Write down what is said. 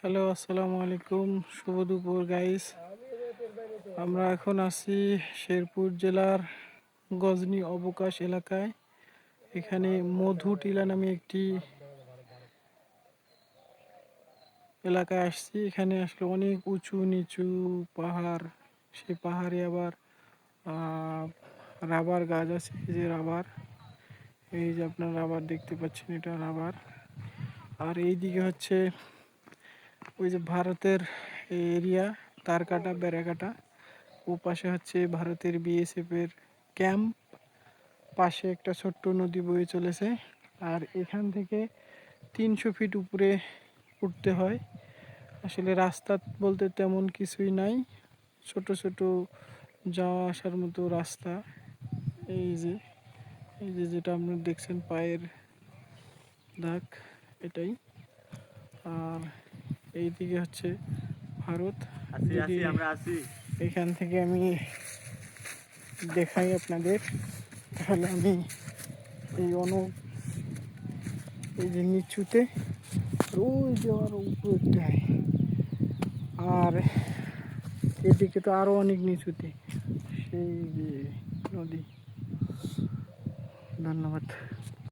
Hello, আসসালামু আলাইকুম। শুভ দুপুর গাইস। আমরা এখন আছি শেরপুর জেলার গজনী অবকাশ এলাকায়। এখানে মধু টিলা নামে একটি এলাকায় আসছি। এখানে আসলে অনেক উঁচু নিচু পাহাড়। সেই পাহাড়ে আবার রাবার গাছ আছে। এই যে রাবার, এই যে আপনার রাবার দেখতে পাচ্ছেন, এটা রাবার। আর এইদিকে হচ্ছে ওই যে ভারতের এরিয়া, তার কাটা বেড়া কাটা। ও পাশে হচ্ছে ভারতের বিএসএফ এর ক্যাম্প। পাশে একটা ছোট্ট নদী বয়ে চলেছে। আর এখান থেকে 300 ফিট উপরে উঠতে হয়। আসলে রাস্তা বলতে তেমন কিছুই নাই, ছোট ছোট যাওয়া আসার মতো রাস্তা। এই যে এই যে যেটা আপনি দেখছেন পায়ের দাগ, এটাই। আর এইদিকে হচ্ছে ভারত। যদি এখান থেকে আমি দেখাই আপনাদের, তাহলে আমি এই যে নিচুতে, ওই যে আরো উপরে, আর এদিকে তো আরো অনেক নিচুতে সেই যে নদী। ধন্যবাদ।